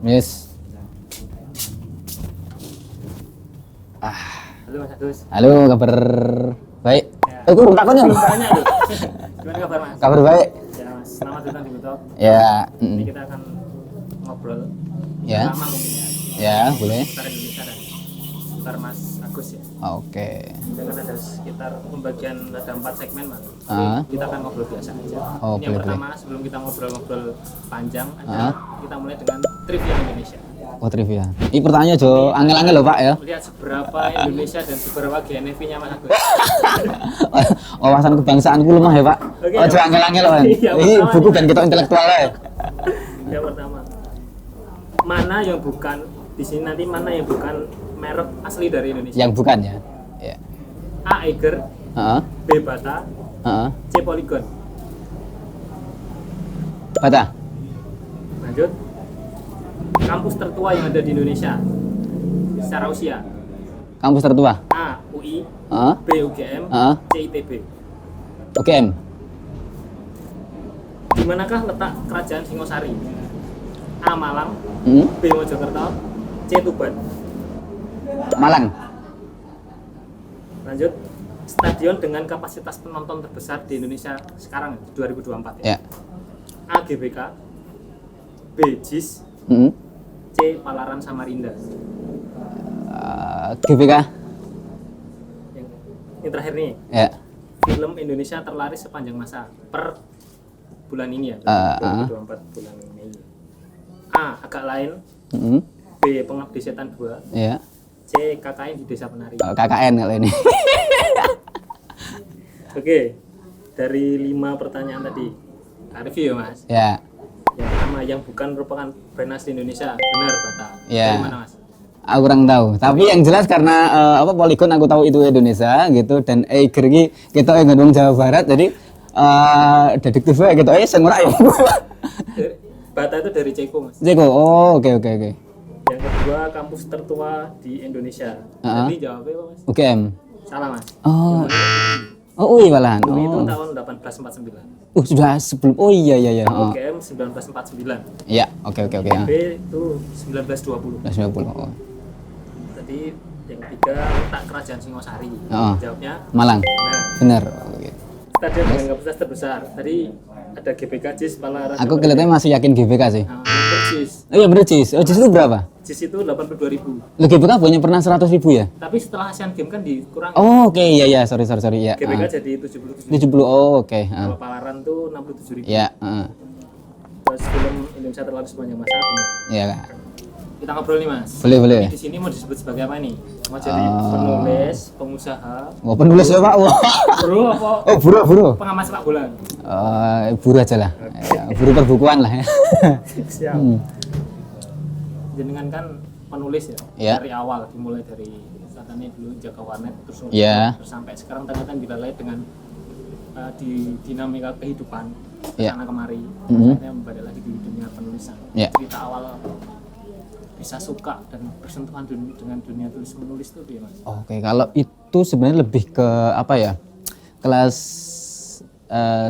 Yes. Halo Mas Agus. Halo, kabar baik. Ya. Aku belum takon ya. Belum banyak tuh. Gimana kabar Mas? Kabar baik. Ya Mas, selamat datang di Butok. Ya. Ini kita akan ngobrol. Ya. Lama mungkin ya. Ya, boleh. Sekitar Indonesia dan sekitar Mas Agus ya. Oke. Kita kan ada sekitar pembagian ada 4 segmen Mas. Ah. Kita akan ngobrol biasa aja. Oh, Ini yang boleh, pertama sebelum kita ngobrol-ngobrol panjang kita mulai dengan trivia Indonesia. Oh, trivia. Ini pertanyaannya Jo, angel-angel loh, Pak ya. Lihat seberapa Indonesia dan seberapa GNV-nya Mas Agus. Wawasan kebangsaanku lemah ya, Pak. Oke, Oh, Jo angel-angel loh. Iya, Ini pertama buku nih. dan kita intelektual ya. Yang pertama, mana yang bukan di sini nanti mana yang bukan merek asli dari Indonesia? Yang bukan ya. Ya. A. Eiger, Heeh. B. Bata, Heeh. C. Polygon. Bata. Lanjut. Kampus tertua yang ada di Indonesia secara usia. Kampus tertua. A. UI, Heeh. B. UGM, Heeh. C. ITB. UGM. Di manakah letak kerajaan Singosari? A. Malang, Hmm? B. Mojokerto, C. Tuban. Malang. Lanjut. Stadion dengan kapasitas penonton terbesar di Indonesia sekarang 2024 ya. Ya. A. GBK, B. JIS, Hmm. C. Palaran Samarinda. GBK. Yang terakhir nih, Ya. film Indonesia terlaris sepanjang masa per bulan ini ya, 2024 bulan Mei. A. Agak Lain, Hmm. B. Pengabdi Setan 2, Ya. C. KKN di Desa Penari. KKN kalau ini. Oke, dari 5 pertanyaan tadi, review ya Mas. Ya. Yang pertama, yang bukan merupakan brand asli Indonesia, benar Bata. Ya. Dari mana Mas? Aku kurang tahu. Tapi yang jelas karena Polygon aku tahu itu Indonesia gitu dan Eiger iki kita yang ngomong Jawa Barat jadi detektif gitu sing ora ya. Bata itu dari Ceko Mas. Jeko. Oh, oke. Yang kedua, kampus tertua di Indonesia. Jadi jawabnya apa Mas? UGM. Salah Mas. Oh. Oh, UI malahan. UI itu Oh. tahun 1849. Sudah sebelum. Oh iya. Oh. UGM 1949. Iya, oke. B itu 1920. 1990. Oh. Tadi yang ketiga, letak kerajaan Singosari. Oh. Jawabnya Malang. nah. Benar. Oke. Stadion dengan kapasitas terbesar. Tadi ada GBK, JIS, Palaran. Aku kelihatannya masih yakin GBK sih. JIS. Oh iya bener JIS. Oh JIS itu berapa? JIS itu 82.000. Lo GBK punya pernah 100.000 ya? Tapi setelah Asian Games kan dikurang. Oh oke, iya sorry ya. GBK jadi 77.000. 70. Oh oke. Kalau Palaran tuh 67.000. Ya, Terus film Indonesia terlalu sepanjang masa benar. iya. Kita ngobrol nih Mas. Boleh. Di sini mau disebut sebagai apa nih? Mau jadi penulis, pengusaha, Oh penulis ya Pak. Wah. bro apa? Oh buru. Pengamat sepak bola. Buru aja lah. Ya, buru perbukuan lah ya. Siap. Jenengan kan penulis ya, Iya. dari awal dimulai dari katanya dulu jaga warnet terus Iya. terus sampai sekarang ternyata dilalui dengan di dinamika kehidupan Iya. sana kemari akhirnya balik lagi di dunia penulisan. Iya. Cerita awal bisa suka dan bersentuhan dengan dunia tulis menulis itu ya Mas? Oke, kalau itu sebenarnya lebih ke apa ya? Kelas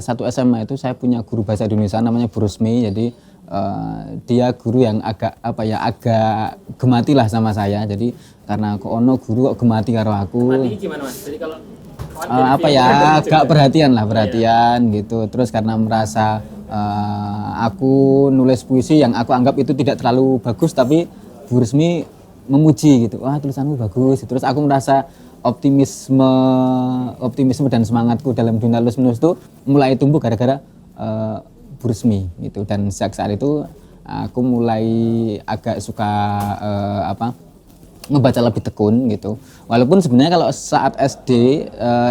1 SMA itu saya punya guru bahasa Indonesia namanya Bu Rusmi. Jadi dia guru yang agak gemati lah sama saya. Jadi karena kok ono guru kok gemati karo aku. Mati gimana Mas? Jadi kalau Agak perhatian gitu. Terus karena merasa aku nulis puisi yang aku anggap itu tidak terlalu bagus tapi Bu Resmi memuji gitu. Wah, tulisanmu bagus. Terus aku merasa optimisme dan semangatku dalam dunia nulis menulis itu mulai tumbuh gara-gara Bu Resmi gitu. Dan sejak saat itu aku mulai agak suka ngebaca lebih tekun gitu. Walaupun sebenarnya kalau saat SD,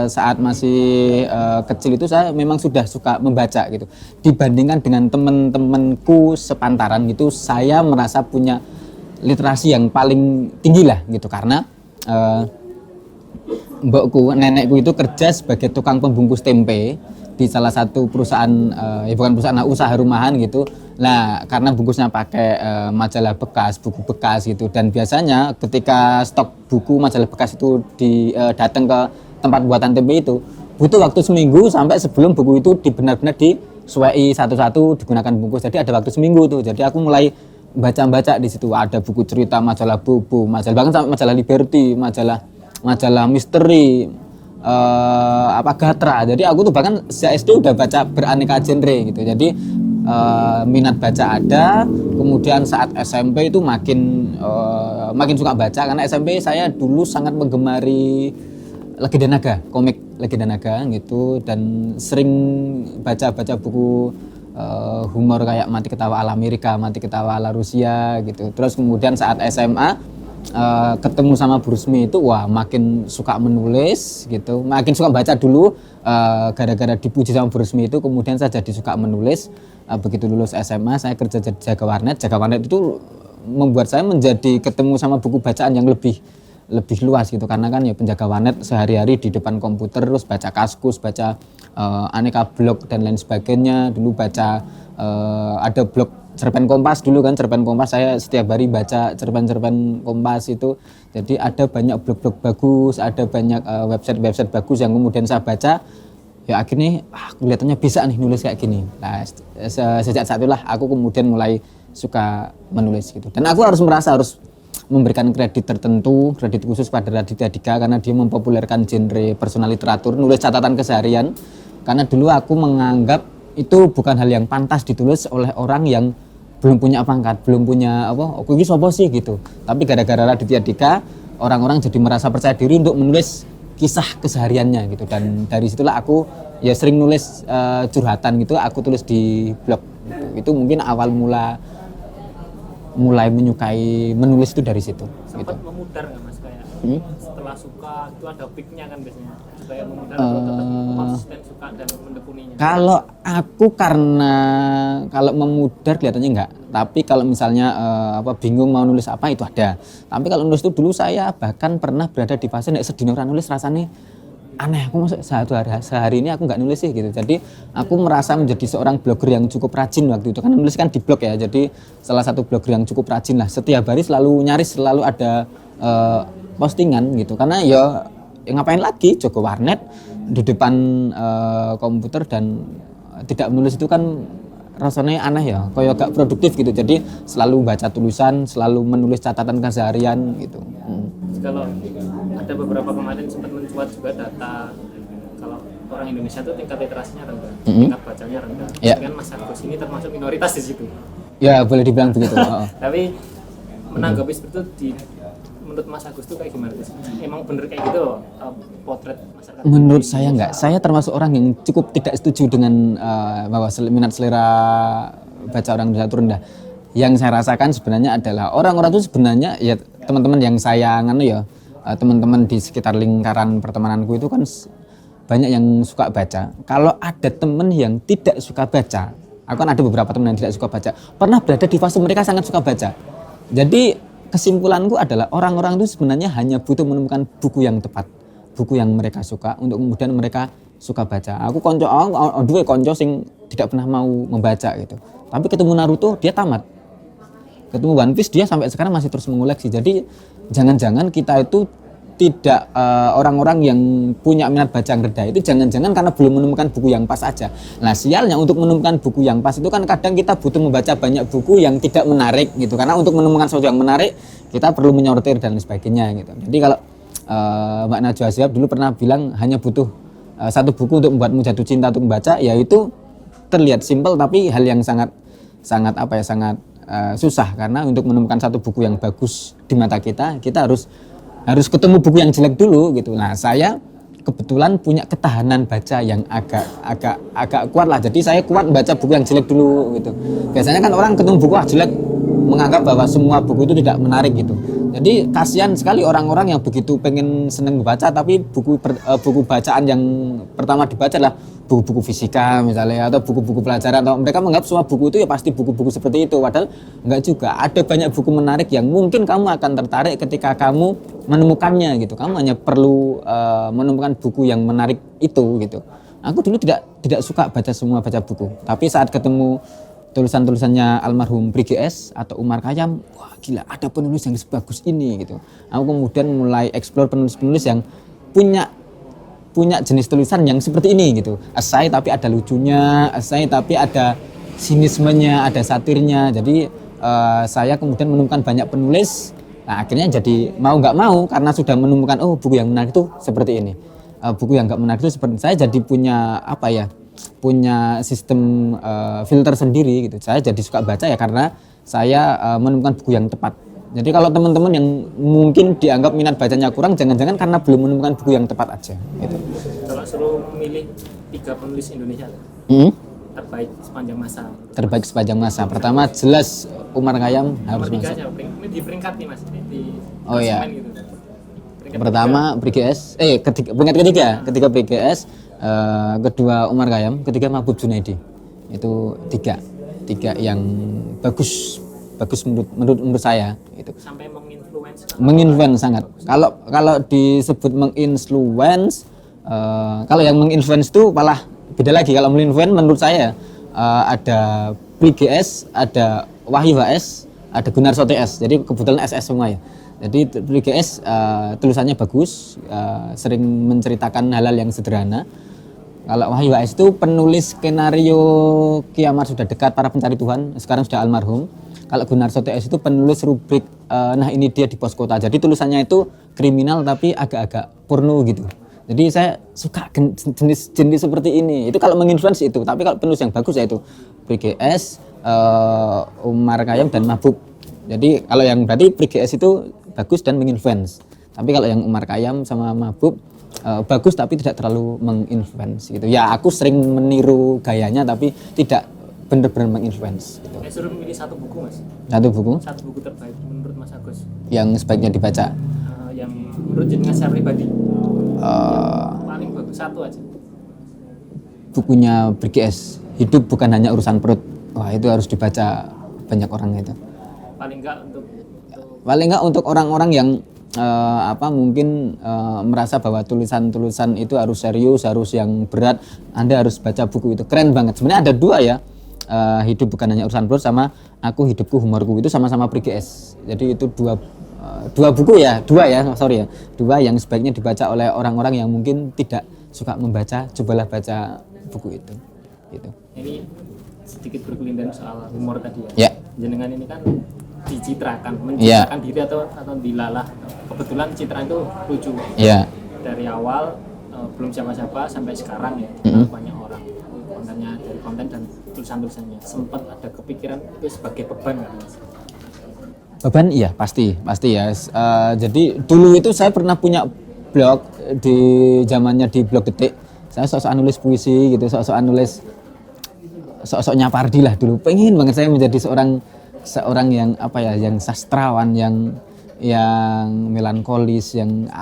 saat masih kecil itu saya memang sudah suka membaca gitu. Dibandingkan dengan teman-temanku sepantaran gitu, saya merasa punya literasi yang paling tinggi lah gitu karena nenekku itu kerja sebagai tukang pembungkus tempe di salah satu perusahaan bukan perusahaan usaha rumahan gitu. Nah, karena bungkusnya pakai majalah bekas, buku bekas gitu dan biasanya ketika stok buku majalah bekas itu datang ke tempat buatan tempe itu butuh waktu seminggu sampai sebelum buku itu benar-benar disuai satu-satu digunakan bungkus. Jadi ada waktu seminggu tuh. Jadi aku mulai baca-baca di situ, ada buku cerita majalah Bobo, majalah bahkan sampai majalah Liberty, majalah misteri, Gatra. Jadi aku tuh bahkan sejak SD udah baca beraneka genre gitu. Jadi minat baca ada. Kemudian saat SMP itu makin suka baca karena SMP saya dulu sangat menggemari Legenda Naga, komik Legenda Naga gitu, dan sering baca buku humor kayak Mati Ketawa ala Amerika, Mati Ketawa ala Rusia gitu. Terus kemudian saat SMA ketemu sama Bu Rusmi itu wah makin suka menulis gitu, makin suka baca dulu gara-gara dipuji sama Bu Rusmi itu kemudian saya jadi suka menulis. Begitu lulus SMA saya kerja jadi jaga warnet itu membuat saya menjadi ketemu sama buku bacaan yang lebih luas gitu, karena kan ya penjaga warnet sehari-hari di depan komputer terus baca Kaskus, baca aneka blog dan lain sebagainya. Dulu baca ada blog Cerpen Kompas dulu kan, Cerpen Kompas saya setiap hari baca cerpen-cerpen Kompas itu. Jadi ada banyak blog-blog bagus, ada banyak website bagus yang kemudian saya baca. Ya akhirnya kelihatannya bisa nih nulis kayak gini. Nah, sejak saat itulah aku kemudian mulai suka menulis gitu. Dan aku harus memberikan kredit tertentu, kredit khusus pada Raditya Dika karena dia mempopulerkan genre personal literatur, nulis catatan keseharian. Karena dulu aku menganggap itu bukan hal yang pantas ditulis oleh orang yang belum punya pangkat, belum punya aku ini siapa sih gitu. Tapi gara-gara Raditya Dika, orang-orang jadi merasa percaya diri untuk menulis kisah kesehariannya gitu. Dan dari situlah aku ya sering nulis curhatan gitu, aku tulis di blog. Itu mungkin awal mulai menyukai menulis itu dari situ. Sempat gitu. memudar nggak Mas kayak setelah suka itu ada peaknya kan biasanya, kayak memudar atau tetap konsisten suka dan mendekuninya? Kalau aku kalau memudar kelihatannya enggak, tapi kalau misalnya bingung mau nulis apa itu ada. Tapi kalau nulis itu dulu saya bahkan pernah berada di fase nek sedina ora nulis rasanya aneh, aku masuk sehari ini aku nggak nulis sih gitu. Jadi aku merasa menjadi seorang blogger yang cukup rajin waktu itu, karena nulis kan di blog ya. Jadi salah satu blogger yang cukup rajin lah, setiap hari selalu ada postingan gitu. Karena ya ngapain lagi, jaga warnet di depan komputer dan tidak menulis itu kan rasanya aneh ya, kayak gak produktif gitu. Jadi selalu baca tulisan, selalu menulis catatan keseharian gitu. Kalau ada beberapa kemarin sempat mencuat juga data kalau orang Indonesia itu tingkat literasinya rendah, tingkat bacanya rendah. Kan Mas Agus ini termasuk minoritas di situ. Ya boleh dibilang begitu. Tapi menanggapi seperti itu, menurut Mas Agus itu kayak gimana sih? Emang bener kayak gitu potret masyarakat? Menurut saya enggak. Saya termasuk orang yang cukup tidak setuju dengan bahwa minat selera baca orang Indonesia itu rendah. Yang saya rasakan sebenarnya adalah orang-orang itu sebenarnya ya teman-teman yang saya teman-teman di sekitar lingkaran pertemananku itu kan banyak yang suka baca. Kalau ada teman yang tidak suka baca, aku kan ada beberapa teman yang tidak suka baca, pernah berada di fase mereka sangat suka baca. Jadi kesimpulanku adalah orang-orang itu sebenarnya hanya butuh menemukan buku yang tepat, buku yang mereka suka untuk kemudian mereka suka baca. Aku dua konco sing tidak pernah mau membaca gitu. Tapi ketemu Naruto dia tamat. Ketemu One Piece dia sampai sekarang masih terus mengoleksi. Jadi jangan-jangan kita itu tidak orang-orang yang punya minat baca yang rendah itu jangan-jangan karena belum menemukan buku yang pas aja. Nah sialnya untuk menemukan buku yang pas itu kan kadang kita butuh membaca banyak buku yang tidak menarik gitu. Karena untuk menemukan sesuatu yang menarik kita perlu menyortir dan sebagainya gitu. Jadi kalau Mbak Najwa Shihab dulu pernah bilang hanya butuh satu buku untuk membuatmu jatuh cinta untuk membaca, yaitu terlihat simpel tapi hal yang sangat susah, karena untuk menemukan satu buku yang bagus di mata kita harus ketemu buku yang jelek dulu gitu. Nah saya kebetulan punya ketahanan baca yang agak kuat lah, jadi saya kuat baca buku yang jelek dulu gitu. Biasanya kan orang ketemu buku jelek menganggap bahwa semua buku itu tidak menarik gitu. Jadi kasihan sekali orang-orang yang begitu pengen seneng membaca tapi buku bacaan yang pertama dibaca adalah buku-buku fisika misalnya atau buku-buku pelajaran, atau mereka menganggap semua buku itu ya pasti buku-buku seperti itu, padahal enggak juga. Ada banyak buku menarik yang mungkin kamu akan tertarik ketika kamu menemukannya gitu. Kamu hanya perlu menemukan buku yang menarik itu gitu. Aku dulu tidak suka baca buku, tapi saat ketemu tulisan-tulisannya almarhum Briges atau Umar Khayyam, wah gila ada penulis yang sebagus ini gitu. Aku kemudian mulai eksplor penulis-penulis yang punya jenis tulisan yang seperti ini gitu. Esai tapi ada lucunya, esai tapi ada sinismenya, ada satirnya. Jadi saya kemudian menemukan banyak penulis. Nah, akhirnya jadi mau nggak mau karena sudah menemukan buku yang menarik itu seperti ini. Buku yang nggak menarik itu seperti saya jadi punya punya sistem filter sendiri gitu. Saya jadi suka baca ya karena saya menemukan buku yang tepat. Jadi kalau teman-teman yang mungkin dianggap minat bacanya kurang, jangan-jangan karena belum menemukan buku yang tepat aja. Gitu. Kalau suruh memilih 3 penulis Indonesia terbaik sepanjang masa. Terbaik sepanjang masa. Pertama jelas Umar Khayyam harus masuk. Ini di peringkat nih mas. Di oh iya. Gitu. Pertama BGS, peringkat ketiga BGS, kedua Umar Khayyam, ketiga Mahbub Junaidi. Itu tiga yang bagus menurut saya itu. Sampai menginfluence sangat. Kalau disebut menginfluence, kalau yang menginfluence itu malah beda lagi. Kalau menginfluence menurut saya ada BGS, ada Wahyu HS, ada Gunarso TS. Jadi kebetulan SS semua ya. Jadi BGS tulisannya bagus, sering menceritakan hal-hal yang sederhana. Kalau Wahyu HS itu penulis skenario Kiamat Sudah Dekat, Para Pencari Tuhan, sekarang sudah almarhum. Kalau Gunarso TS itu penulis rubrik Nah Ini Dia di Pos Kota. Jadi tulisannya itu kriminal tapi agak-agak porno gitu. Jadi saya suka jenis seperti ini. Itu kalau menginfluence itu. Tapi kalau penulis yang bagus yaitu BGS, Umar Khayyam dan Mahbub. Jadi kalau yang berarti BGS itu bagus dan menginfluence. Tapi kalau yang Umar Khayyam sama Mahbub bagus tapi tidak terlalu menginfluence gitu. Ya aku sering meniru gayanya tapi tidak benar-benar menginfluence gitu. Saya suruh memilih satu buku mas. Satu buku terbaik menurut Mas Agus. Yang sebaiknya dibaca. Yang menurut jenengan saya pribadi. Paling bagus satu aja. Bukunya BGS, Hidup Bukan Hanya Urusan Perut. Wah itu harus dibaca banyak orang itu. Paling enggak untuk orang-orang yang mungkin merasa bahwa tulisan-tulisan itu harus serius, harus yang berat. Anda harus baca buku itu. Keren banget. Sebenarnya ada dua ya. Hidup Bukan Hanya Urusan Perut sama Aku Hidupku Humorku itu sama-sama BGS. Jadi itu dua buku ya, dua yang sebaiknya dibaca oleh orang-orang yang mungkin tidak suka membaca, cobalah baca buku itu. Gitu. Ini sedikit berkelindan soal humor tadi ya. Jenengan ini kan mencitrakan diri atau dilalah. Kebetulan citraan itu lucu. Dari awal belum siapa-siapa sampai sekarang ya, banyak orang. Kontennya dari konten dan tulisan-tulisannya. Sempat ada kepikiran itu sebagai beban nggak mas? Beban iya pasti ya. Jadi dulu itu saya pernah punya blog di zamannya di Blog Detik. Saya sok-sokan nulis puisi gitu, sok-soknya Pardi lah dulu. Pengen banget saya menjadi seorang yang yang sastrawan, yang melankolis, yang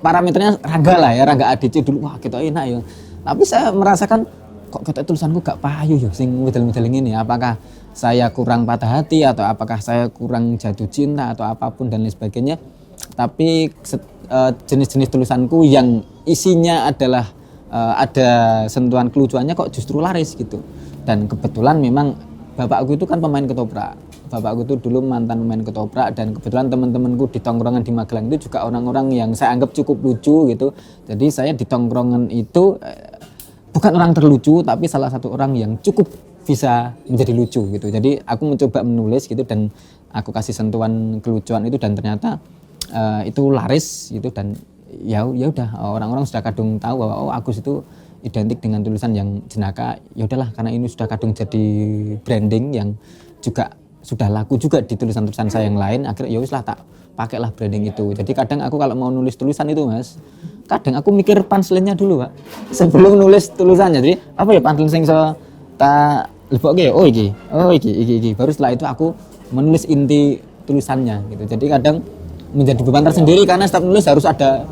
parameternya raga ADC dulu. Wah kita enak ya. Tapi saya merasakan kok kata tulisanku gak payu ya sing model-model ini. Apakah saya kurang patah hati atau apakah saya kurang jatuh cinta atau apapun dan lain sebagainya. Tapi jenis-jenis tulisanku yang isinya adalah ada sentuhan kelucuannya kok justru laris gitu. Dan kebetulan memang bapakku itu kan pemain ketoprak. Bapakku itu dulu mantan pemain ketoprak dan kebetulan teman-temanku di tongkrongan di Magelang itu juga orang-orang yang saya anggap cukup lucu gitu. Jadi saya di tongkrongan itu bukan orang terlucu tapi salah satu orang yang cukup bisa menjadi lucu gitu. Jadi aku mencoba menulis gitu dan aku kasih sentuhan kelucuan itu dan ternyata itu laris gitu dan ya udah orang-orang sudah kadung tahu bahwa Agus itu identik dengan tulisan yang jenaka. Ya udahlah karena ini sudah kadung jadi branding yang juga sudah laku juga di tulisan-tulisan saya yang lain, akhirnya ya wis lah tak pakailah branding itu. Jadi kadang aku kalau mau nulis tulisan itu Mas, kadang aku mikir punchline-nya dulu Pak sebelum nulis tulisannya. Jadi apa ya punchline sing so tak lebokke ya iki baru setelah itu aku menulis inti tulisannya gitu. Jadi kadang menjadi beban tersendiri karena setiap nulis harus ada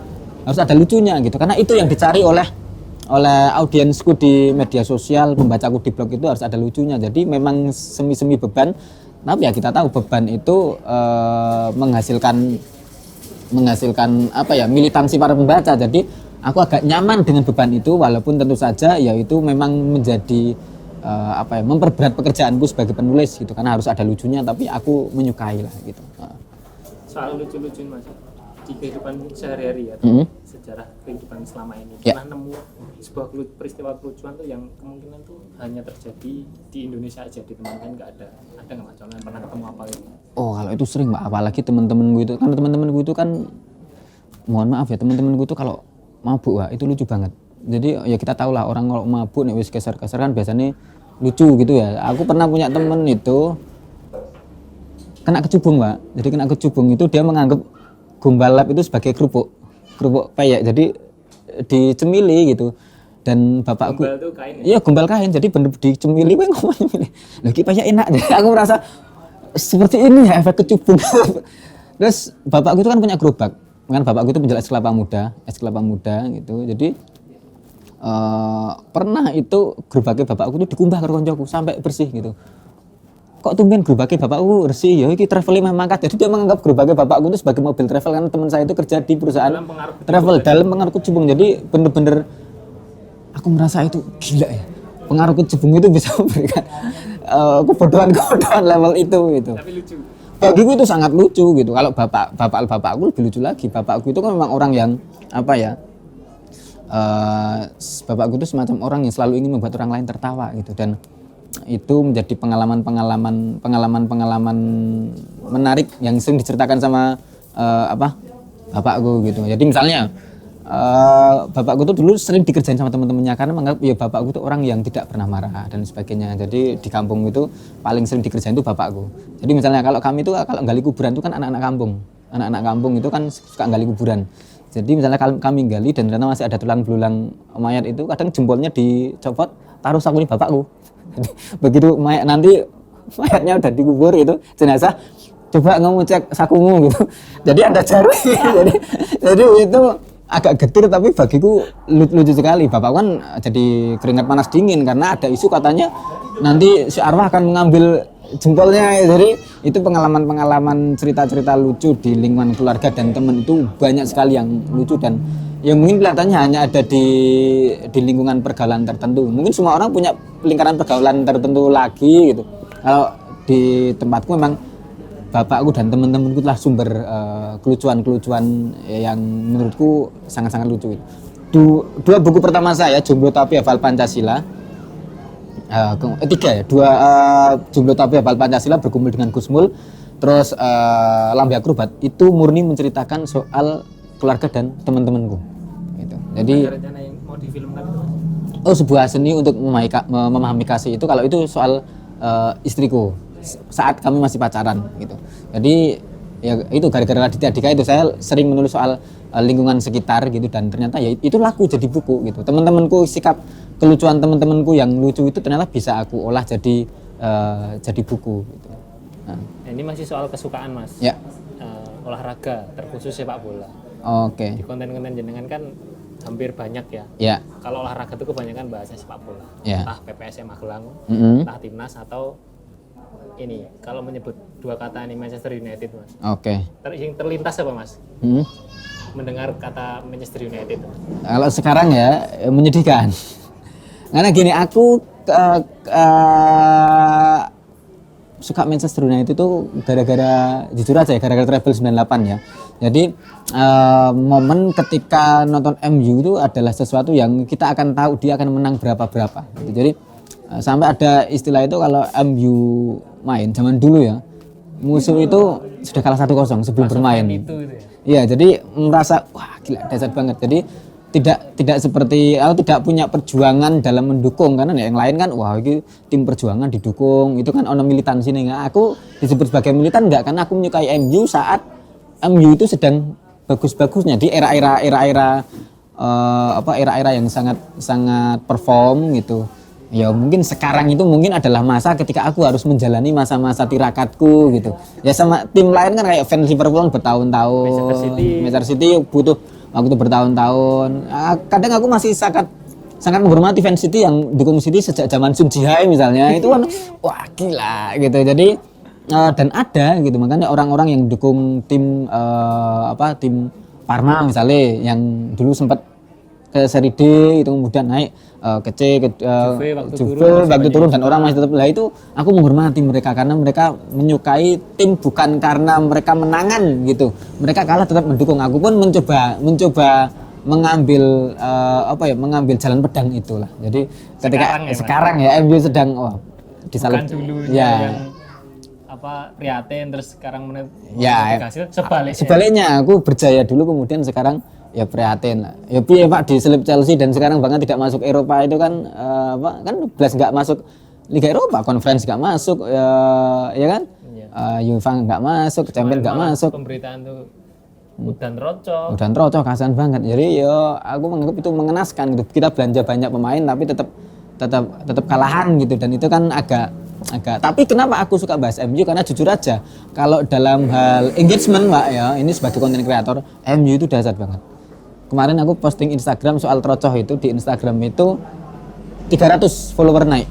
lucunya gitu. Karena itu yang dicari oleh audiensku di media sosial, pembacaku di blog itu harus ada lucunya. Jadi memang semi-semi beban. Tapi ya kita tahu beban itu menghasilkan militansi para pembaca. Jadi aku agak nyaman dengan beban itu walaupun tentu saja ya itu memang menjadi memperberat pekerjaanku sebagai penulis gitu karena harus ada lucunya tapi aku menyukai lah gitu. Soal lucu-lucuin Mas. di kehidupan sehari-hari atau sejarah kehidupan selama ini pernah nemu sebuah peristiwa kelucuan tuh yang kemungkinan tuh hanya terjadi di Indonesia aja, di teman kan nggak ada nggak Mas? Contohnya pernah ketemu apa gitu? Oh kalau itu sering Mbak, apalagi teman-temanku itu, karena teman-temanku itu kan mohon maaf ya, teman-temanku itu kalau mabuk Wak, itu lucu banget. Jadi ya kita tahu lah orang kalau mabuk nih wis keser-keser kan biasanya lucu gitu ya. Aku pernah punya temen itu kena kecubung Mbak, jadi kena kecubung itu dia menganggap gombal lab itu sebagai kerupuk peyek, jadi dicemili gitu. Dan bapakku gombal tuh kain iya gombal kain, jadi bener dicemili gue ngomong cemili lagi peyek enak. Jadi aku merasa seperti ini ya efek kecubung. Terus bapakku itu kan punya gerobak, kan bapakku itu penjual es kelapa muda gitu. Jadi pernah itu gerobaknya bapakku itu dikumbah karo koncoku sampai bersih gitu. Kok tumben gerobaknya bapakku bersih ya, ini travelnya mangkat. Jadi dia menganggap gerobaknya bapakku itu sebagai mobil travel, karena teman saya itu kerja di perusahaan travel dalam pengaruh kecubung. Jadi bener-bener aku merasa itu gila ya, pengaruh kecubung itu bisa memberikan kebodohan level itu gitu. Tapi lucu. Bagiku itu sangat lucu gitu. Kalau bapakku lebih lucu lagi. Bapakku itu kan memang orang yang apa ya, bapakku itu semacam orang yang selalu ingin membuat orang lain tertawa gitu, dan itu menjadi pengalaman menarik yang sering diceritakan sama bapakku gitu. Jadi misalnya bapakku tuh dulu sering dikerjain sama teman-temannya karena menganggap ya bapakku tuh orang yang tidak pernah marah dan sebagainya. Jadi di kampung itu paling sering dikerjain itu bapakku. Jadi misalnya kalau kami itu kalau gali kuburan itu kan anak-anak kampung itu kan suka gali kuburan. Jadi misalnya kalau kami gali dan ternyata masih ada tulang belulang mayat itu, kadang jempolnya dicopot, taruh sakunya bapakku. Jadi begitu mayatnya udah dikubur itu jenazah, coba kamu cek sakumu gitu. Jadi ada jari. jadi itu agak getir tapi bagiku lucu sekali. Bapak kan jadi keringat panas dingin karena ada isu katanya nanti si arwah akan mengambil jempolnya. Jadi itu pengalaman cerita-cerita lucu di lingkungan keluarga dan teman itu banyak sekali yang lucu, dan yang mungkin kelihatannya hanya ada di lingkungan pergaulan tertentu. Mungkin semua orang punya lingkaran pergaulan tertentu lagi gitu. Kalau di tempatku memang bapakku dan teman-temanku telah sumber kelucuan-kelucuan yang menurutku sangat-sangat lucu. Dua buku pertama saya, Jomblo Tapi Hafal Pancasila. Jomblo Tapi Hafal Pancasila, Bergumul dengan Gusmul, terus Lambe Akrobat, itu murni menceritakan soal keluarga dan teman-temanku gitu. Jadi rencana yang mau difilmkan itu sebuah seni untuk memahami kasih itu, kalau itu soal istriku saat kami masih pacaran gitu. Jadi ya itu gara-gara Raditya Dika itu saya sering menulis soal lingkungan sekitar gitu, dan ternyata ya itu laku jadi buku gitu. Teman-temanku, sikap kelucuan teman-temanku yang lucu itu ternyata bisa aku olah jadi buku gitu. Nah, ini masih soal kesukaan Mas. Ya. Olahraga terkhusus sepak bola. Oke. Di konten-konten jenengan kan hampir banyak ya. Ya. Kalau olahraga itu kebanyakan bahasa sepak bola. Ya. Entah PPSM Magelang, entah Timnas, atau ini kalau menyebut dua kata ini Manchester United Mas. Oke. Yang terlintas apa Mas? Mendengar kata Manchester United. Kalau sekarang ya menyedihkan. Karena gini, aku suka Manchester United itu gara-gara, jujur aja ya, gara-gara Treble 98 ya. Jadi momen ketika nonton MU itu adalah sesuatu yang kita akan tahu dia akan menang berapa-berapa gitu. Jadi sampai ada istilah itu kalau MU main zaman dulu ya, musuh itu sudah kalah 1-0 sebelum bermain. Iya, jadi merasa wah gila dahsyat banget. Jadi tidak seperti atau tidak punya perjuangan dalam mendukung, karena yang lain kan wah ini tim perjuangan didukung, itu kan ono militansi nih. Aku disebut sebagai militan enggak, karena aku menyukai MU saat MU itu sedang bagus-bagusnya di era-era yang sangat perform gitu. Ya mungkin sekarang itu mungkin adalah masa ketika aku harus menjalani masa-masa tirakatku gitu. Ya sama tim lain kan kayak fans Liverpool bertahun-tahun, Manchester City butuh waktu bertahun-tahun. Kadang aku masih sangat menghormati fans City yang dukung City sejak zaman Sun Ji-hai misalnya. Itu kan wah gila gitu. Jadi dan ada gitu, makanya orang-orang yang dukung tim tim Parma misalnya yang dulu sempat ke seri D itu kemudian naik ke C, ke Juve waktu turun dan orang masih tetap. Lah itu aku menghormati mereka karena mereka menyukai tim bukan karena mereka menangan gitu. Mereka kalah tetap mendukung. Aku pun mencoba mengambil mengambil jalan pedang itulah. Jadi ketika sekarang ya MU sedang disalib yang prihatin terus sekarang hasil sebaliknya aku berjaya dulu kemudian sekarang ya prihatin lah. Ya piye Pak diselip Chelsea dan sekarang bahkan tidak masuk Eropa itu kan kan belas nggak masuk Liga Eropa, Conference nggak masuk ya kan? UEFA nggak masuk, Champions nggak masuk. Pemberitaan tuh udan rocok kasihan banget. Jadi ya aku menganggap itu mengenaskan gitu. Kita belanja banyak pemain tapi tetap kalahan gitu dan itu kan agak tapi kenapa aku suka bahas MU karena jujur aja kalau dalam hal engagement Pak ya ini sebagai konten kreator MU itu dahsyat banget. Kemarin aku posting Instagram soal Trocoh itu di Instagram itu 300 follower naik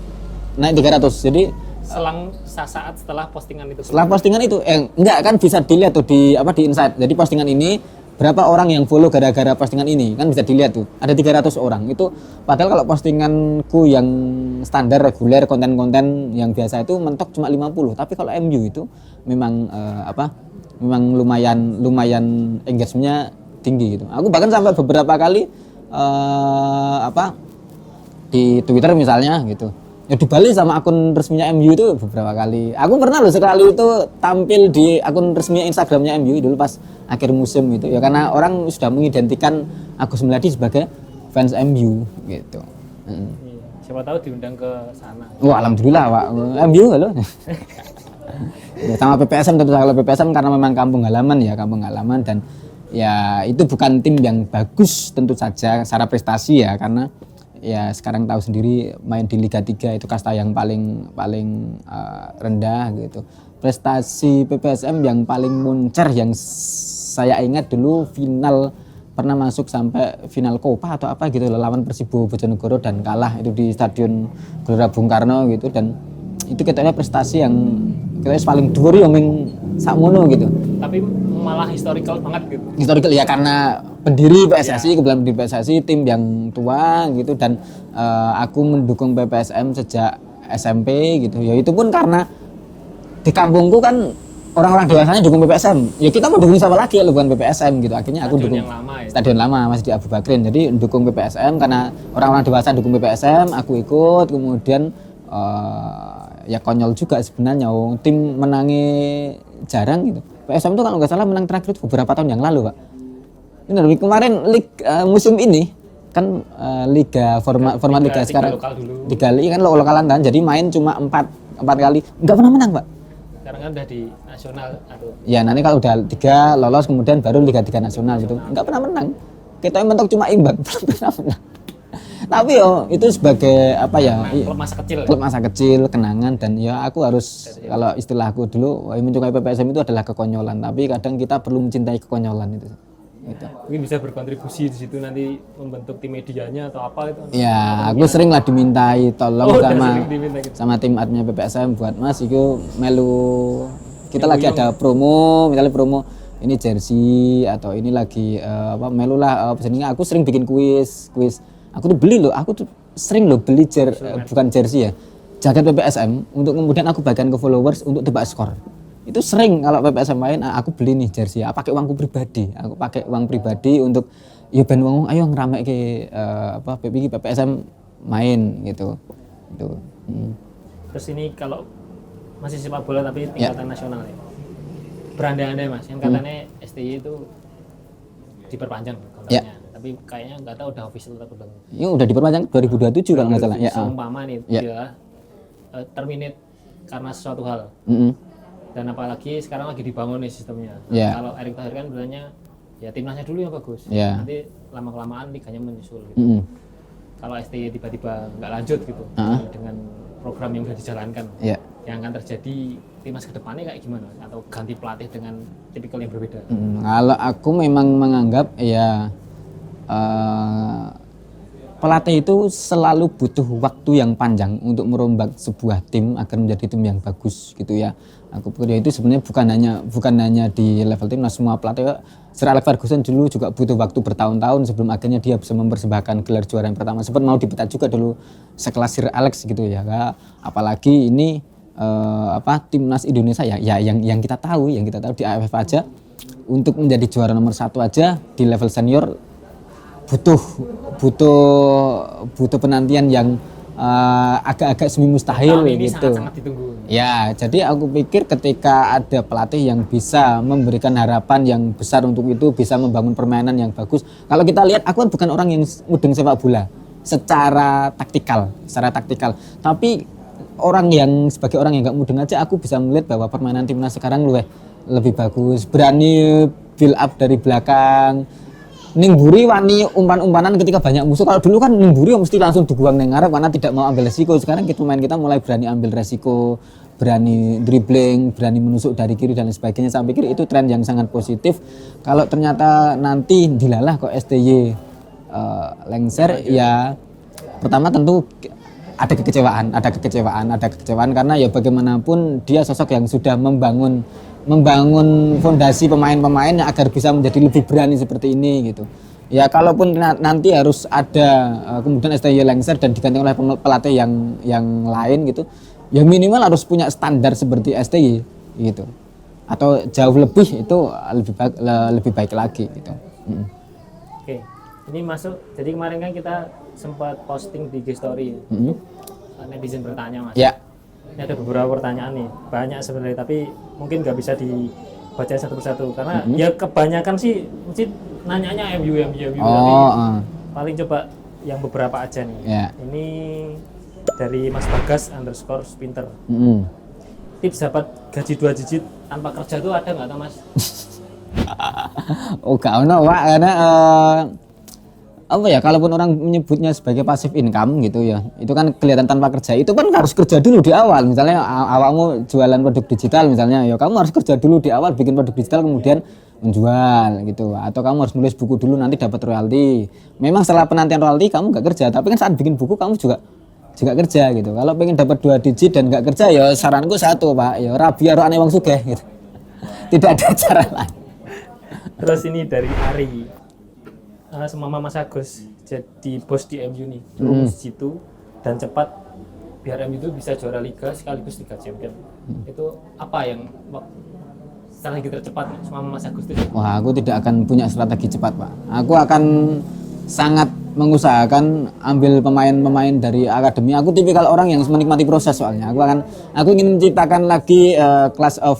300. Jadi selang saat setelah postingan itu. Setelah postingan itu enggak kan bisa dilihat tuh di insight. Jadi postingan ini berapa orang yang follow gara-gara postingan ini kan bisa dilihat tuh. Ada 300 orang. Itu padahal kalau postinganku yang standar reguler konten-konten yang biasa itu mentok cuma 50. Tapi kalau MU itu memang memang lumayan engagement-nya tinggi gitu. Aku bahkan sampai beberapa kali di Twitter misalnya gitu. Ya di Bali sama akun resminya MU itu beberapa kali. Aku pernah loh sekali itu tampil di akun resminya Instagramnya MU dulu pas akhir musim itu. Ya karena orang sudah mengidentikan Agus Meladi sebagai fans MU gitu. Siapa tahu diundang ke sana. Wah alhamdulillah Pak. MU halo. Ya, sama PPSM tentu saja. Kalau PPSM karena memang kampung halaman dan ya itu bukan tim yang bagus tentu saja secara prestasi ya karena ya sekarang tahu sendiri main di Liga 3 itu kasta yang paling rendah gitu. Prestasi PPSM yang paling moncer yang saya ingat dulu final pernah masuk sampai final Copa atau apa gitu lawan Persibo Bojonegoro dan kalah itu di Stadion Gelora Bung Karno gitu dan itu katanya prestasi yang katanya paling dhuwur yang sakmono gitu. Tapi malah historical banget gitu. Historical ya karena pendiri PSSI, kebetulan pendiri PSSI tim yang tua gitu dan aku mendukung PPSM sejak SMP gitu. Ya itu pun karena di kampungku kan orang-orang dewasanya dukung PPSM. Ya kita mau dukung siapa lagi kalau bukan PPSM gitu. Akhirnya aku dukung Stadion Lama masih di Abu Bakrin. Jadi dukung PPSM karena orang-orang dewasa dukung PPSM, aku ikut kemudian ya konyol juga sebenarnya tim menangi jarang gitu. PSM itu kalau nggak salah menang terakhir itu beberapa tahun yang lalu Pak. Ini dari kemarin musim ini kan liga format liga sekarang 3 liga kan lokalan kan jadi main cuma 4 kali nggak pernah menang Pak. Sekarang kan udah di nasional atau ya nanti kalau udah 3 lolos kemudian baru Liga 3 nasional gitu nggak pernah menang. Kita mentok cuma imbang belum pernah menang. Tapi itu sebagai klub masa kecil kenangan dan ya aku harus kalau istilah aku dulu mencintai PPSM itu adalah kekonyolan tapi kadang kita perlu mencintai kekonyolan itu. Gitu. Mungkin bisa berkontribusi di situ nanti membentuk tim medianya atau apa itu. Ya, aku sering lah dimintai tolong sama tim adminnya PPSM buat Mas itu melu kita lagi ada promo, misalnya promo ini jersey atau ini lagi melu lah aku sering bikin kuis. Aku tuh beli loh, aku tuh sering loh beli bukan jersey ya. Jaket PPSM untuk kemudian aku bagikan ke followers untuk tebak skor. Itu sering kalau PPSM main aku beli nih jersey pakai uangku pribadi. Aku pakai uang pribadi untuk ya ben wong ayo ngeramekke PPSM main gitu. Itu. Terus ini kalau masih sepak bola tapi tingkatan nasional ya. Berandai-andai Mas, yang katanya STY itu diperpanjang kontraknya. Tapi kayaknya nggak tahu udah official atau belum. Ya udah diperpanjang 2027 kalau nggak salah. Ya. Seumpama nih dia terminate karena sesuatu hal. Dan apalagi sekarang lagi dibangun nih sistemnya. Kalau Erick Thohir kan bilangnya ya timnasnya dulu yang bagus. Nanti lama-kelamaan liganya menyusul gitu. Kalau STY tiba-tiba nggak lanjut gitu dengan program yang sudah dijalankan, yang akan terjadi timnas kedepannya kayak gimana? Atau ganti pelatih dengan tipikal yang berbeda? Kalau aku memang menganggap ya pelatih itu selalu butuh waktu yang panjang untuk merombak sebuah tim agar menjadi tim yang bagus gitu ya. Aku pikir itu sebenarnya bukan hanya di level timnas, semua pelatih. Sir Alex Ferguson dulu juga butuh waktu bertahun-tahun sebelum akhirnya dia bisa mempersembahkan gelar juara yang pertama. Sempat mau dipecat juga dulu sekelas Sir Alex gitu ya. Apalagi ini timnas Indonesia ya yang kita tahu di AFF aja untuk menjadi juara nomor 1 aja di level senior butuh penantian yang agak-agak semi mustahil gitu. Sangat ditunggu. Ya, jadi aku pikir ketika ada pelatih yang bisa memberikan harapan yang besar untuk itu, bisa membangun permainan yang bagus. Kalau kita lihat, aku kan bukan orang yang mudeng sepak bola secara taktikal. Tapi sebagai orang yang nggak mudeng aja, aku bisa melihat bahwa permainan timnas sekarang lebih bagus, berani build up dari belakang. Ningburi wani umpan-umpanan ketika banyak musuh. Kalau dulu kan Ningburi mesti langsung dibuang nang ngarep karena tidak mau ambil resiko. Sekarang pemain kita mulai berani ambil resiko, berani dribbling, berani menusuk dari kiri dan sebagainya. Saya pikir itu tren yang sangat positif. Kalau ternyata nanti dilalah kok STY lengser, ya pertama tentu ada kekecewaan karena ya bagaimanapun dia sosok yang sudah membangun fondasi pemain-pemain yang agar bisa menjadi lebih berani seperti ini gitu. Ya kalaupun nanti harus ada kemudian STY lengser dan diganti oleh pelatih yang lain gitu, ya minimal harus punya standar seperti STY gitu. Atau jauh lebih itu lebih baik lagi gitu. Oke. Ini masuk. Jadi kemarin kan kita sempat posting di IG story. Netizen bertanya, Mas. Ya. Ini ada beberapa pertanyaan nih, banyak sebenarnya, tapi mungkin nggak bisa dibaca satu persatu karena ya kebanyakan sih mesti nanyanya MU. Paling coba yang beberapa aja nih. Yeah. Ini dari Mas Bagas _spinter. Tips dapat gaji 2 digit tanpa kerja tuh ada nggak, Mas? Oh, gak ono, Pak, karena kalaupun orang menyebutnya sebagai passive income gitu ya, itu kan kelihatan tanpa kerja. Itu kan harus kerja dulu di awal. Misalnya awalmu jualan produk digital misalnya, ya kamu harus kerja dulu di awal bikin produk digital kemudian menjual gitu. Atau kamu harus nulis buku dulu nanti dapat royalti. Memang setelah penantian royalti kamu nggak kerja, tapi kan saat bikin buku kamu juga kerja gitu. Kalau pengen dapat 2 digit dan nggak kerja, ya saranku satu, Pak, ya rabi karo ane wong sugih gitu. Tidak ada cara lain. Terus ini dari Ari. Semama Mas Agus jadi bos di MU nih, terus situ dan cepat biar MU itu bisa juara liga sekaligus Liga Champion. Itu apa yang strategi tercepat semama Mas Agus itu? Wah, aku tidak akan punya strategi cepat, Pak. Aku akan sangat mengusahakan ambil pemain-pemain dari akademi. Aku tipikal orang yang menikmati proses soalnya. Aku ingin menciptakan lagi class of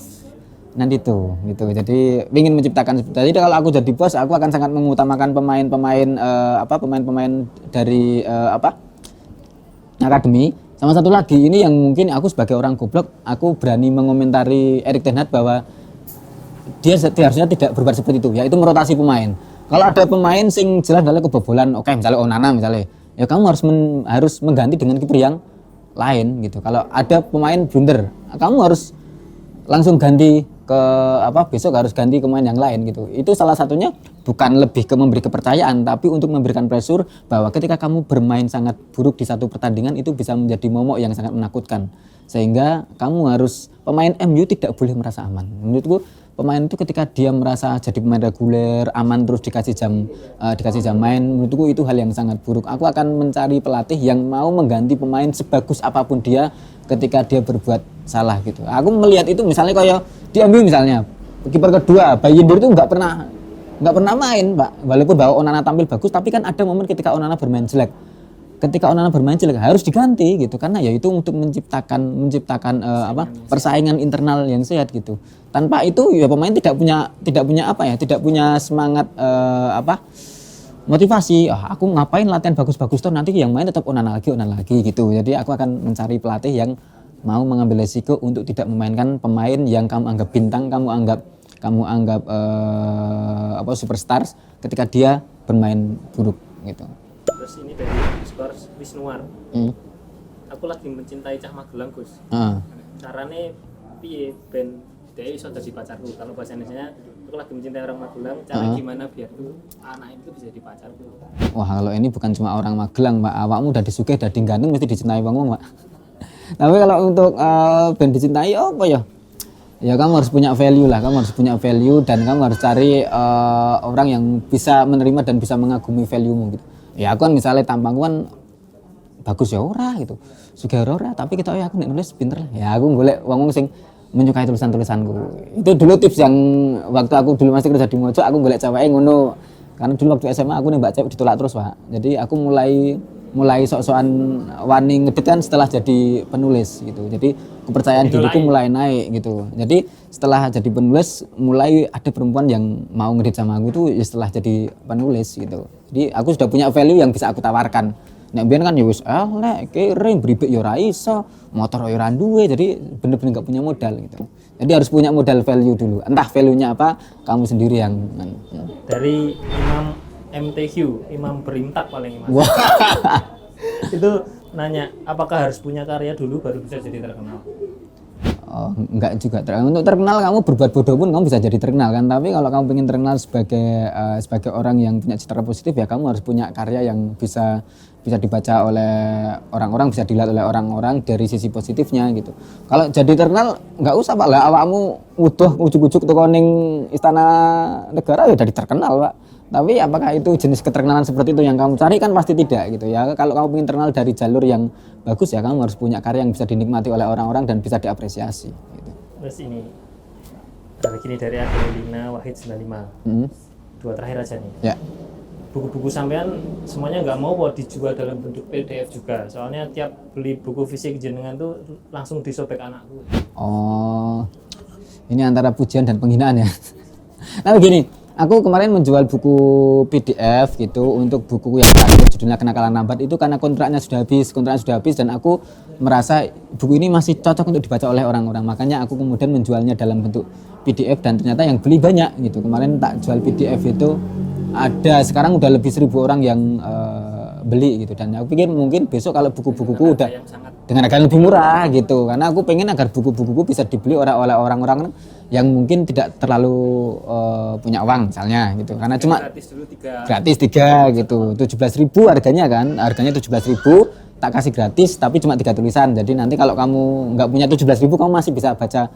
nanti tuh gitu. Jadi ingin menciptakan. Jadi kalau aku jadi bos, aku akan sangat mengutamakan pemain-pemain dari akademi. Sama satu lagi ini yang mungkin aku sebagai orang goblok, aku berani mengomentari Erik ten Hag bahwa dia harusnya tidak berbuat seperti itu, yaitu merotasi pemain. Kalau ada pemain sing jelas adalah kebobolan, oke, misalnya Onana misalnya, ya kamu harus mengganti dengan kiper yang lain gitu. Kalau ada pemain blunder, kamu harus langsung ganti besok harus ganti ke pemain yang lain gitu. Itu salah satunya bukan lebih ke memberi kepercayaan, tapi untuk memberikan pressure bahwa ketika kamu bermain sangat buruk di satu pertandingan itu bisa menjadi momok yang sangat menakutkan. Sehingga pemain MU tidak boleh merasa aman. Menurutku pemain itu ketika dia merasa jadi pemain reguler, aman terus dikasih jam main, menurutku itu hal yang sangat buruk. Aku akan mencari pelatih yang mau mengganti pemain sebagus apapun dia ketika dia berbuat salah gitu. Aku melihat itu misalnya kayak di MU misalnya, kiper kedua Bayindir itu nggak pernah main, Pak. Walaupun bahwa Onana tampil bagus, tapi kan ada momen ketika Onana bermain jelek. Ketika Onana bermain jelek harus diganti gitu, karena ya itu untuk menciptakan persaingan internal yang sehat gitu. Tanpa itu ya pemain tidak punya semangat motivasi. Aku ngapain latihan bagus-bagus toh nanti yang main tetap Onana lagi gitu. Jadi aku akan mencari pelatih yang mau mengambil resiko untuk tidak memainkan pemain yang kamu anggap bintang, kamu anggap superstars ketika dia bermain buruk gitu. Terus ini dari Sports Wisnuar. Aku lagi mencintai Cah Magelang, Gus. Carane piye ben dia iso jadi pacarku. Kalau bahasa Indonesia aku lagi mencintai orang Magelang, cara gimana biar tuh anak itu bisa jadi pacarku. Wah, kalau ini bukan cuma orang Magelang, Pak. Awakmu udah disuguhi dadi ganteng mesti dicintai wong, Pak. Tapi kalau untuk ben dicintai apa ya? Ya kamu harus punya value lah, kamu harus punya value dan kamu harus cari orang yang bisa menerima dan bisa mengagumi value-mu gitu. Ya aku kan misalnya tampangku kan bagus ya ora gitu. Sugih ora, tapi kita aku nek nulis pinter lah. Ya aku golek wong sing menyukai tulisan-tulisanku. Itu dulu tips yang waktu aku dulu masih kerja di Mojo, aku golek cewek ngono. Karena dulu waktu SMA aku nembak cewek ditolak terus, Pak. Jadi aku mulai sok-sokan wani ngedit kan setelah jadi penulis gitu. Jadi kepercayaan diriku mulai naik gitu. Jadi setelah jadi penulis mulai ada perempuan yang mau ngedit sama aku itu ya setelah jadi penulis gitu. Jadi aku sudah punya value yang bisa aku tawarkan. Nek biyen kan ya wis lek kering bribek ya ora iso, motor ya ora duwe, jadi bener-bener enggak punya modal gitu. Jadi harus punya modal value dulu. Entah value-nya apa, kamu sendiri yang dari Imam MTQ, Imam Berintak paling Mas. Wah. Itu nanya, apakah harus punya karya dulu baru bisa jadi terkenal? Oh, enggak juga. Untuk terkenal kamu berbuat bodoh pun kamu bisa jadi terkenal kan. Tapi kalau kamu ingin terkenal sebagai orang yang punya citra positif ya kamu harus punya karya yang bisa dibaca oleh orang-orang, bisa dilihat oleh orang-orang dari sisi positifnya gitu. Kalau jadi terkenal nggak usah Pak lah awakmu ujuk-ujuk teko ning istana negara ya jadi terkenal Pak. Tapi apakah itu jenis keterkenalan seperti itu yang kamu cari kan pasti tidak gitu ya. Kalau kamu ingin terkenal dari jalur yang bagus ya kamu harus punya karya yang bisa dinikmati oleh orang-orang dan bisa diapresiasi gitu. Terus ini dari Adelina Wahid 95. Dua terakhir aja nih. Ya. Buku-buku sampean semuanya nggak mau buat dijual dalam bentuk PDF juga. Soalnya tiap beli buku fisik jenengan tuh langsung disobek anakku. Oh. Ini antara pujian dan penghinaan ya. Nah begini, aku kemarin menjual buku PDF gitu untuk buku yang terakhir judulnya Kenakalan Lambat itu karena kontraknya sudah habis dan aku merasa buku ini masih cocok untuk dibaca oleh orang-orang. Makanya aku kemudian menjualnya dalam bentuk PDF dan ternyata yang beli banyak gitu. Kemarin tak jual PDF itu ada sekarang udah lebih 1.000 orang yang beli gitu dan aku pikir mungkin besok kalau buku-bukuku udah dengan harga yang lebih murah gitu karena aku pengen agar buku-bukuku bisa dibeli oleh orang-orang yang mungkin tidak terlalu punya uang misalnya gitu karena cuma gratis 3 gitu 17.000 harganya 17.000 tak kasih gratis tapi cuma 3 tulisan jadi nanti kalau kamu nggak punya 17.000 kamu masih bisa baca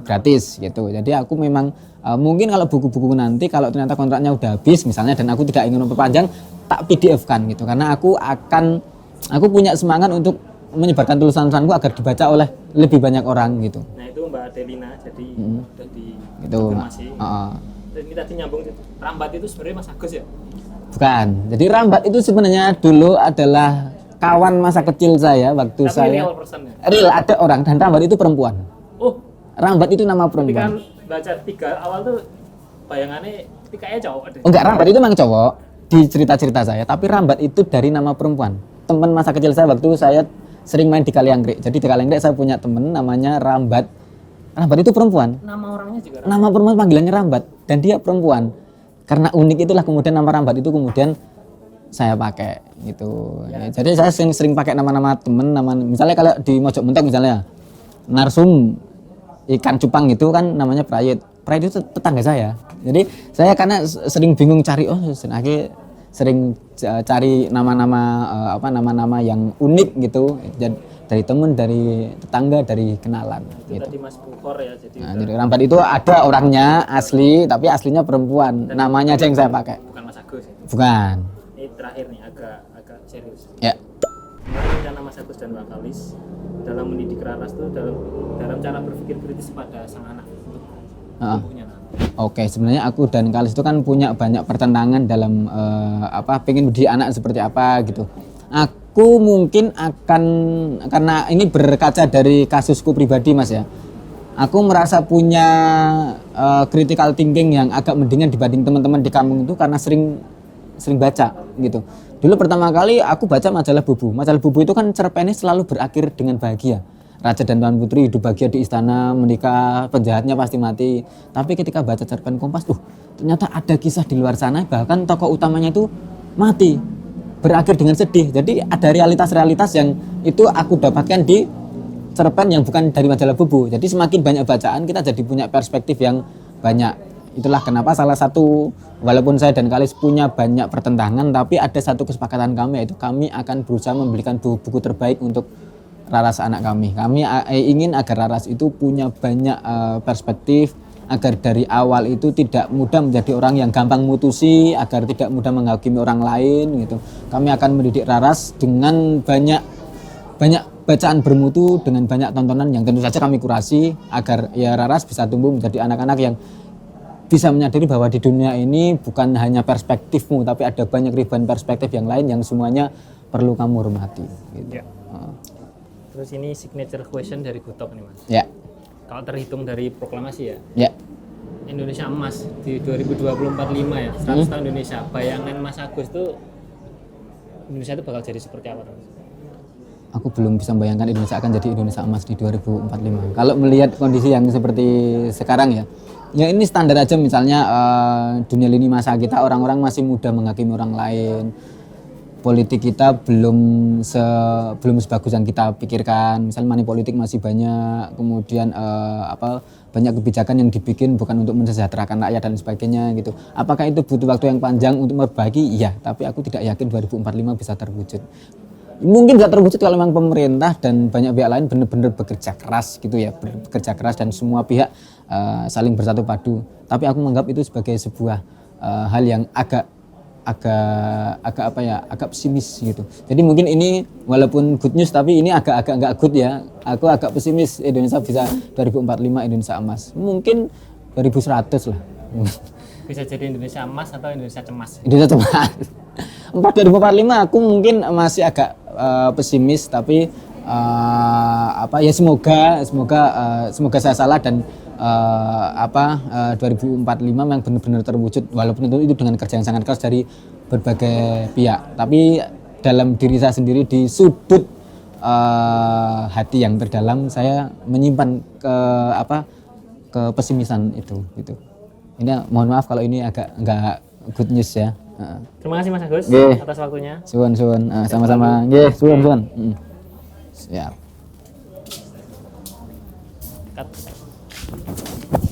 gratis gitu jadi aku memang mungkin kalau buku-buku nanti kalau ternyata kontraknya udah habis misalnya dan aku tidak ingin memperpanjang tak PDF kan gitu karena aku punya semangat untuk menyebarkan tulisan-tulisanku agar dibaca oleh lebih banyak orang gitu. Nah itu Mbak Adelina jadi udah di gitu masih. Dan ini tadi nyambung Rambat itu sebenarnya Mas Agus ya? Bukan. Jadi Rambat itu sebenarnya dulu adalah kawan masa kecil saya waktu tapi saya. Real ada orang dan Rambat itu perempuan. Oh. Rambat itu nama perempuan. Ketika baca 3 awal tuh bayangannya kayaknya cowok ada. Enggak, Rambat itu memang cowok di cerita-cerita saya, tapi Rambat itu dari nama perempuan. Teman masa kecil saya waktu saya sering main di Kalianggrek. Jadi di Kalianggrek saya punya teman namanya Rambat. Rambat itu perempuan. Nama orangnya juga Rambat. Nama perempuan panggilannya Rambat dan dia perempuan. Karena unik itulah kemudian nama Rambat itu kemudian saya pakai gitu. Ya. Jadi saya sering pakai nama-nama teman, misalnya kalau di Mojok Mentok misalnya Narsum ikan cupang itu kan namanya Prayit. Prayit itu tetangga saya. Jadi saya karena sering bingung cari sering cari nama-nama yang unik gitu dari teman, dari tetangga, dari kenalan itu gitu. Tadi Mas Bukhor ya Jadi Rambat itu ada orangnya asli tapi aslinya perempuan. Namanya aja yang saya pakai. Bukan Mas Agus ya? Bukan. Ini terakhir nih agak serius. Ya. Rencana Mas Agus dan Mbak Kalis dalam mendidik Raras itu dalam cara berpikir kritis pada sang anak untuk tumbuhnya nanti. Oke, sebenarnya aku dan Kalis itu kan punya banyak pertentangan dalam pengen mendidik anak seperti apa gitu. Aku mungkin akan karena ini berkaca dari kasusku pribadi Mas ya. Aku merasa punya critical thinking yang agak mendingan dibanding teman-teman di kampung itu karena sering baca gitu. Dulu pertama kali aku baca majalah Bubu. Majalah Bubu itu kan cerpennya selalu berakhir dengan bahagia. Raja dan Tuan Putri hidup bahagia di istana, menikah, penjahatnya pasti mati. Tapi ketika baca cerpen Kompas, ternyata ada kisah di luar sana, bahkan tokoh utamanya itu mati, berakhir dengan sedih. Jadi ada realitas-realitas yang itu aku dapatkan di cerpen yang bukan dari majalah Bubu. Jadi semakin banyak bacaan kita jadi punya perspektif yang banyak. Itulah kenapa salah satu, walaupun saya dan Kalis punya banyak pertentangan, tapi ada satu kesepakatan kami, yaitu kami akan berusaha memberikan buku terbaik untuk Raras anak kami. Kami ingin agar Raras itu punya banyak perspektif, agar dari awal itu tidak mudah menjadi orang yang gampang mutusi, agar tidak mudah menghakimi orang lain gitu. Kami akan mendidik Raras dengan banyak bacaan bermutu, dengan banyak tontonan yang tentu saja kami kurasi, agar ya Raras bisa tumbuh menjadi anak-anak yang bisa menyadari bahwa di dunia ini bukan hanya perspektifmu, tapi ada banyak ribuan perspektif yang lain yang semuanya perlu kamu hormati. Gitu. Ya. Terus ini signature question dari Gutok nih Mas. Ya. Kalau terhitung dari proklamasi ya. Ya. Indonesia emas di 2045 ya, 100 tahun Indonesia. Bayangan Mas Agus tuh Indonesia itu bakal jadi seperti apa Mas? Aku belum bisa membayangkan Indonesia akan jadi Indonesia emas di 2045. Kalau melihat kondisi yang seperti sekarang ya ini standar aja, misalnya dunia lini masa kita orang-orang masih mudah menghakimi orang lain, politik kita belum sebagus yang kita pikirkan, misalnya money politik masih banyak, kemudian banyak kebijakan yang dibikin bukan untuk mensejahterakan rakyat dan sebagainya gitu. Apakah itu butuh waktu yang panjang untuk memperbaiki? Iya, tapi aku tidak yakin 2045 bisa terwujud. Mungkin nggak terwujud kalau memang pemerintah dan banyak pihak lain benar-benar bekerja keras gitu ya, bekerja keras dan semua pihak saling bersatu padu. Tapi aku menganggap itu sebagai sebuah hal yang agak pesimis gitu. Jadi mungkin ini walaupun good news tapi ini agak nggak good ya. Aku agak pesimis Indonesia bisa 2045 Indonesia emas. Mungkin 2100 lah. Bisa jadi Indonesia emas atau Indonesia cemas? Indonesia cemas. 2045 aku mungkin masih agak pesimis, tapi ya semoga saya salah dan 2045 memang benar-benar terwujud, walaupun itu dengan kerja yang sangat keras dari berbagai pihak. Tapi dalam diri saya sendiri, di sudut hati yang terdalam, saya menyimpan kepesimisan itu gitu. Ini mohon maaf kalau ini agak nggak good news ya. Terima kasih Mas Agus atas waktunya. Suwun. Sama-sama. Nggih, suwun. Siap. Cut.